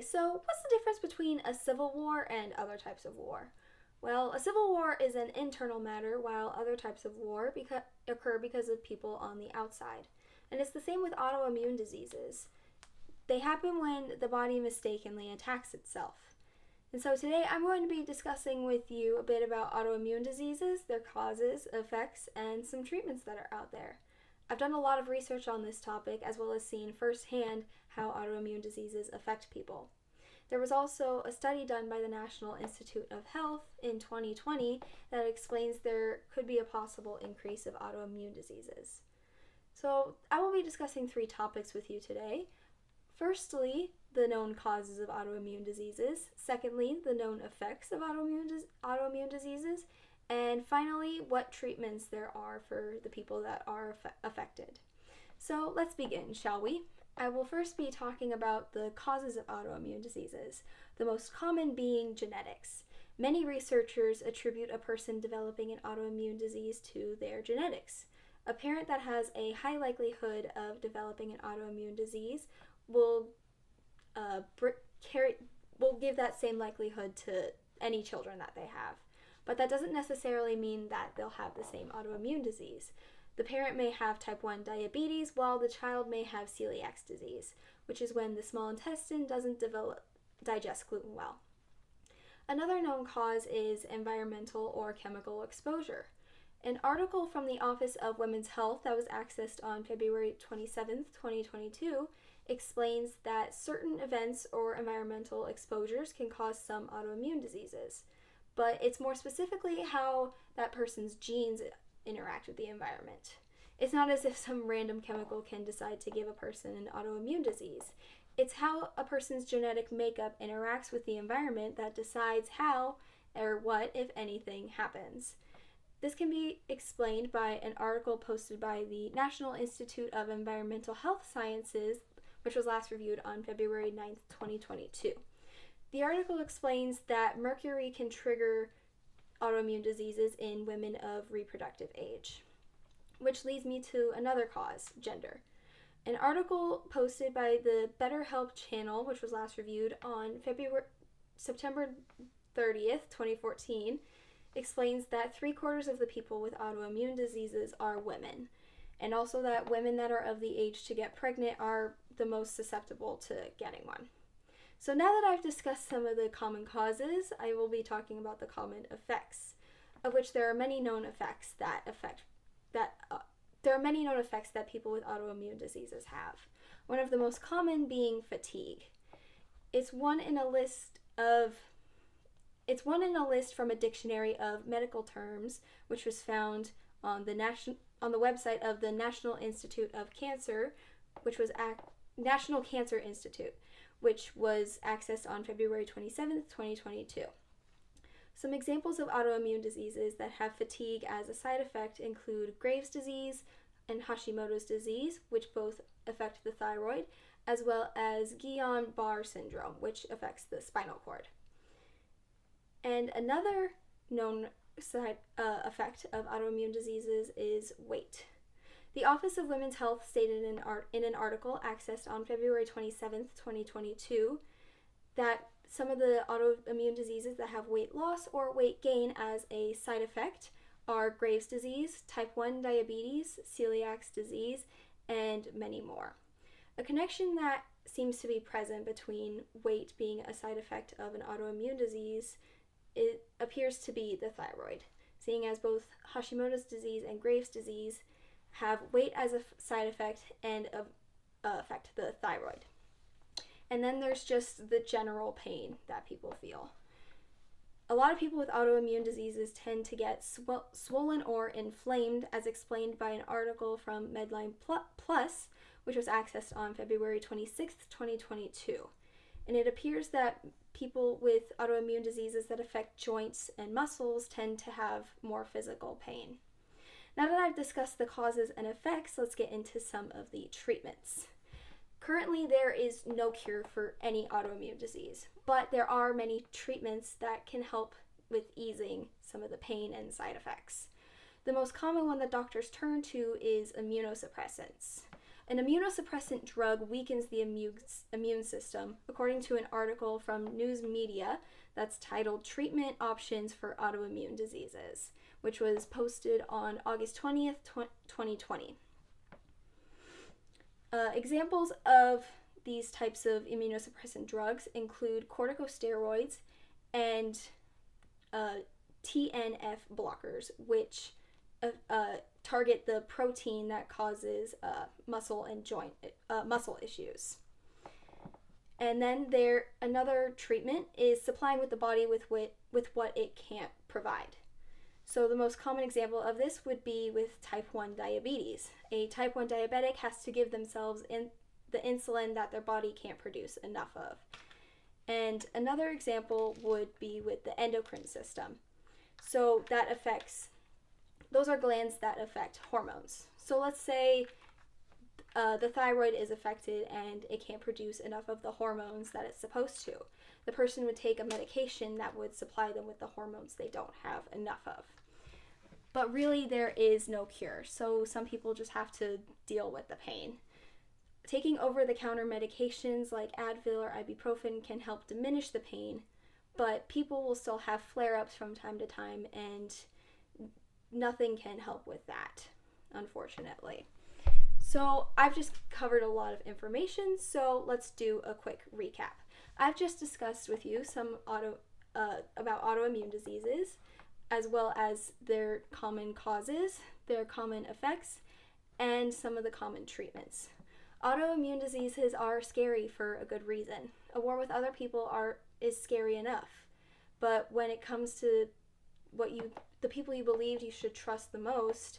Okay, so what's the difference between a civil war and other types of war? Well, a civil war is an internal matter, while other types of war occur because of people on the outside. And it's the same with autoimmune diseases. They happen when the body mistakenly attacks itself. And so today I'm going to be discussing with you a bit about autoimmune diseases, their causes, effects, and some treatments that are out there. I've done a lot of research on this topic as well as seen firsthand how autoimmune diseases affect people. There was also a study done by the National Institute of Health in 2020 that explains there could be a possible increase of autoimmune diseases. So I will be discussing 3 topics with you today. Firstly, the known causes of autoimmune diseases. Secondly, the known effects of autoimmune diseases. And finally, what treatments there are for the people that are affected. So let's begin, shall we? I will first be talking about the causes of autoimmune diseases, the most common being genetics. Many researchers attribute a person developing an autoimmune disease to their genetics. A parent that has a high likelihood of developing an autoimmune disease will give that same likelihood to any children that they have. But that doesn't necessarily mean that they'll have the same autoimmune disease. The parent may have type 1 diabetes while the child may have celiac disease, which is when the small intestine doesn't digest gluten well. Another known cause is environmental or chemical exposure. An article from the Office of Women's Health that was accessed on February 27, 2022, explains that certain events or environmental exposures can cause some autoimmune diseases, but it's more specifically how that person's genes interact with the environment. It's not as if some random chemical can decide to give a person an autoimmune disease. It's how a person's genetic makeup interacts with the environment that decides how or what, if anything, happens. This can be explained by an article posted by the National Institute of Environmental Health Sciences, which was last reviewed on February 9, 2022. The article explains that mercury can trigger autoimmune diseases in women of reproductive age, which leads me to another cause, gender. An article posted by the BetterHelp channel, which was last reviewed on September 30th, 2014, explains that 3/4 of the people with autoimmune diseases are women, and also that women that are of the age to get pregnant are the most susceptible to getting one. So now that I've discussed some of the common causes, I will be talking about the common effects, of which there are many known effects that people with autoimmune diseases have. One of the most common being fatigue. It's one in a list from a dictionary of medical terms, which was found on the website of the National Institute of Cancer, which was National Cancer Institute, which was accessed on February 27th, 2022. Some examples of autoimmune diseases that have fatigue as a side effect include Graves' disease and Hashimoto's disease, which both affect the thyroid, as well as Guillain-Barré syndrome, which affects the spinal cord. And another known side effect of autoimmune diseases is weight. The Office of Women's Health stated in an article accessed on February 27th, 2022, that some of the autoimmune diseases that have weight loss or weight gain as a side effect are Graves' disease, type 1 diabetes, celiac disease, and many more. A connection that seems to be present between weight being a side effect of an autoimmune disease, it appears to be the thyroid, seeing as both Hashimoto's disease and Graves' disease have weight as a side effect and affect the thyroid. And then there's just the general pain that people feel. A lot of people with autoimmune diseases tend to get swollen or inflamed, as explained by an article from Medline Plus, which was accessed on February 26th, 2022. And it appears that people with autoimmune diseases that affect joints and muscles tend to have more physical pain. Now that I've discussed the causes and effects, let's get into some of the treatments. Currently, there is no cure for any autoimmune disease, but there are many treatments that can help with easing some of the pain and side effects. The most common one that doctors turn to is immunosuppressants. An immunosuppressant drug weakens the immune system, according to an article from News Media that's titled Treatment Options for Autoimmune Diseases, which was posted on August 20th, 2020. Examples of these types of immunosuppressant drugs include corticosteroids and TNF blockers, which target the protein that causes muscle and joint muscle issues. And then another treatment is supplying with the body with what it can't provide. So the most common example of this would be with type 1 diabetes. A type 1 diabetic has to give themselves the insulin that their body can't produce enough of. And another example would be with the endocrine system. So those are glands that affect hormones. So let's say the thyroid is affected and it can't produce enough of the hormones that it's supposed to. The person would take a medication that would supply them with the hormones they don't have enough of. But really, there is no cure, so some people just have to deal with the pain. Taking over-the-counter medications like Advil or ibuprofen can help diminish the pain, but people will still have flare-ups from time to time, and nothing can help with that, unfortunately. So I've just covered a lot of information, so let's do a quick recap. I've just discussed with you some about autoimmune diseases, as well as their common causes, their common effects, and some of the common treatments. Autoimmune diseases are scary for a good reason. A war with other people is scary enough, but when it comes to the people you believed you should trust the most,